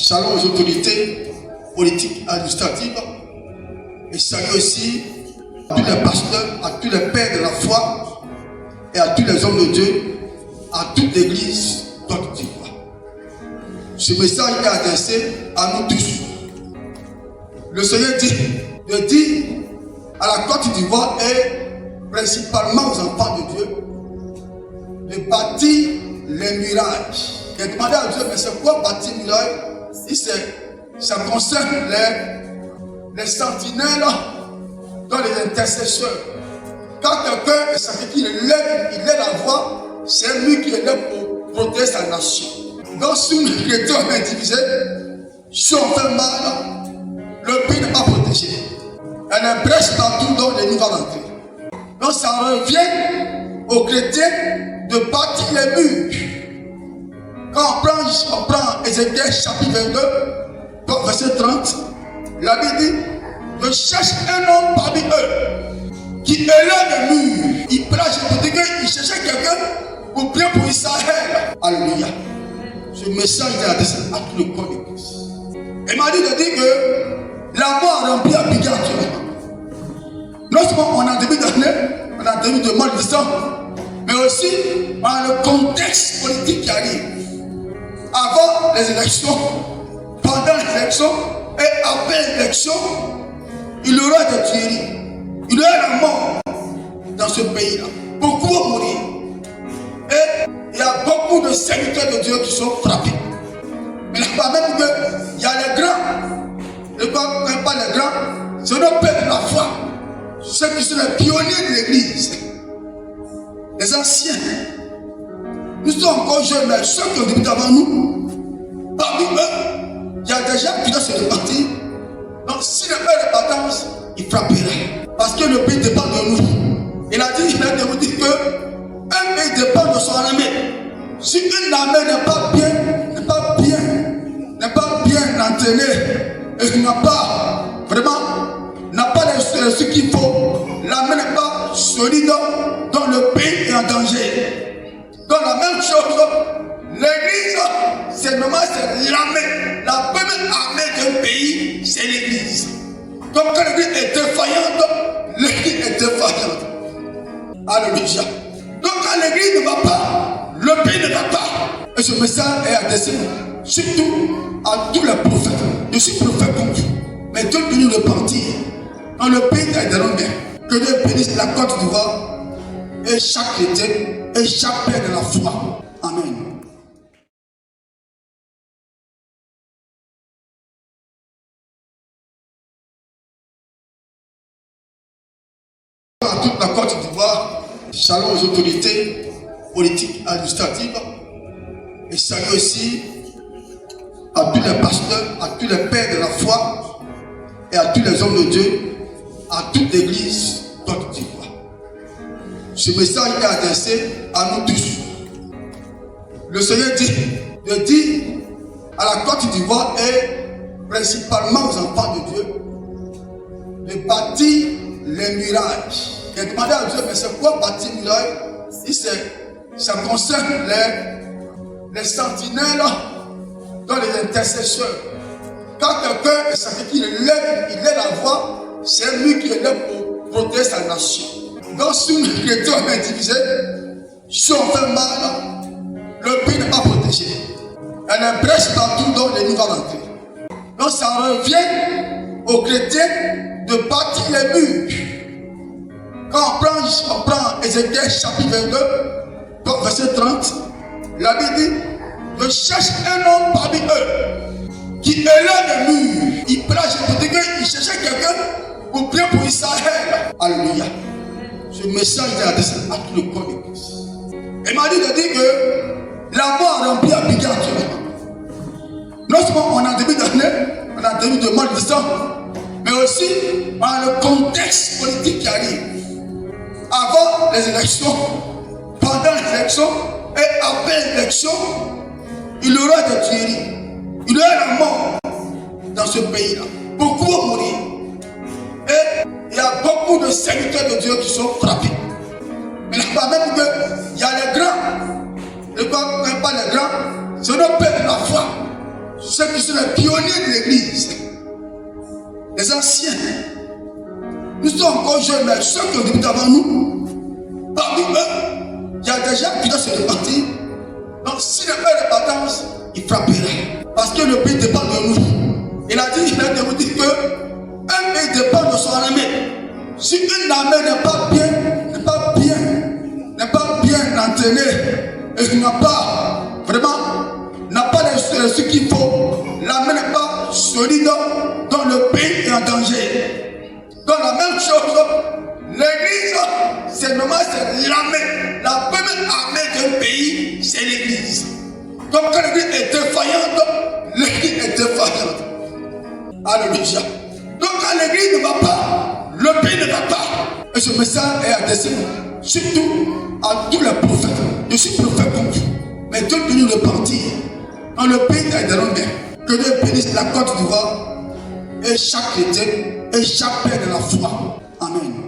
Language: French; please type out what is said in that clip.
Shalom aux autorités politiques et administratives. Et salut aussi à tous les pasteurs, à tous les pères de la foi et à tous les hommes de Dieu, à toute l'église Côte d'Ivoire. Ce message est adressé à nous tous. Le Seigneur dit de dire à la Côte d'Ivoire et principalement aux enfants de Dieu de bâtir les murailles. Il a demandé à Dieu, mais c'est quoi bâtir les murailles? Il dit, ça concerne les sentinelles dans les intercesseurs. Quand quelqu'un est sacrifié, il lève la voix, c'est lui qui est là pour protéger sa nation. Donc si nous chrétiens on est divisés, si on fait mal, le pays n'est pas protégé. Elle est brèche partout dans les niveaux d'entrée. Donc ça revient aux chrétiens de bâtir les murs. Quand on prend Ézéchiel chapitre 22, verset 30, la Bible dit, je cherche un homme parmi eux qui élève les murs. Il prêche, il cherchait quelqu'un pour prier pour Israël. Alléluia. Ce message est adressé à tout le corps de Christ. Il m'a dit de dire que la mort a rempli Abidjan actuellement. Non seulement on a début d'année, on a début de mois de décembre, mais aussi on a le contexte politique qui arrive. Avant les élections, pendant les élections et après l'élection, il y aura des tueries, il y aura la mort dans ce pays-là. Beaucoup vont mourir. Et il y a beaucoup de serviteurs de Dieu qui sont frappés. Mais là-bas même qu'il y a les grands, et pas les grands, c'est nos pères de la foi, ceux qui sont les pionniers de l'église, les anciens. Nous sommes encore jeunes, mais ceux qui ont débuté avant nous, parmi eux, il y a des gens qui doivent se répartir. Donc si le père est partant, il frappera. Parce que le pays dépend de nous. Il a dit de vous dire que un pays dépend de son armée. Si une armée n'est pas bien entraînée et n'a pas ce qu'il faut, l'armée n'est pas solide, dans le pays est en danger. Donc la même chose, l'église, c'est normal, c'est l'armée. La première armée d'un pays, c'est l'église. Donc quand l'église est défaillante, l'église est défaillante. Alléluia. Donc quand l'église ne va pas, le pays ne va pas. Et ce message est adressé surtout à tous les prophètes. Je suis prophète comme vous. Mais Dieu peut nous repentir. Dans le pays est de l'homme. Que Dieu bénisse la Côte d'Ivoire et chaque chrétien et chaque père de la foi. Amen. À toute la Côte d'Ivoire, shalom aux autorités politiques et administratives. Et salut aussi à tous les pasteurs, à tous les pères de la foi et à tous les hommes de Dieu, à toute l'église Côte d'Ivoire. Ce message est adressé à nous tous. Le Seigneur dit de dire à la Côte d'Ivoire et principalement aux enfants de Dieu de bâtir les murailles. Il a demandé à Dieu, mais c'est quoi bâtir les murailles? Il dit, ça concerne les sentinelles dans les intercesseurs. Quand quelqu'un est sacrifié, il lève la voix, c'est lui qui est là pour protéger sa nation. Donc si nous chrétiens on est divisés, si on fait mal, le pays n'est pas protégé. Elle est brèche partout dans les niveaux d'entrée. Donc ça revient aux chrétiens de bâtir les murs. Quand on prend Ézéchiel chapitre 22, verset 30, la Bible dit, je cherche un homme parmi eux qui élève les murs. Il prêche, il cherchait quelqu'un pour prier pour Israël. Alléluia. Ce message est adressé à tout le corps de Christ. Il m'a dit de dire que la mort a rempli Abidjan actuellement. Non seulement on a début d'année, on a début de mois de décembre, mais aussi on a le contexte politique qui arrive. Avant les élections, pendant les élections et après l'élection, il y aura des tueries, il y aura la mort dans ce pays-là. Beaucoup vont mourir. Et il y a beaucoup de serviteurs de Dieu qui sont frappés. Mais là-bas même qu'il y a les grands, et pas les grands, c'est nos pères de la foi, ceux qui sont les pionniers de l'église, les anciens. Nous sommes encore jeunes, mais ceux qui ont débuté avant nous, parmi eux, il y a des gens qui doivent se répartir. Donc si le père de partance, il frapperait. Parce que le pays dépend de nous. Il a dit que un pays dépend de son armée. Si une armée n'est pas bien entraînée, et n'a pas ce qu'il faut, l'armée n'est pas solide, dans le pays est en danger. Donc la même chose, l'église, c'est normal, c'est l'armée. La première armée d'un pays, c'est l'église. Donc quand l'église est défaillante, l'église est défaillante. Alléluia. Donc quand l'église ne va pas, le pays ne va pas. Et ce message est adressé surtout à tous les prophètes. Je suis prophète comme vous. Mais Dieu peut nous repartir dans le pays est dans l'homme. Que Dieu bénisse la Côte d'Ivoire et chaque chrétien et chaque père de la foi. Amen.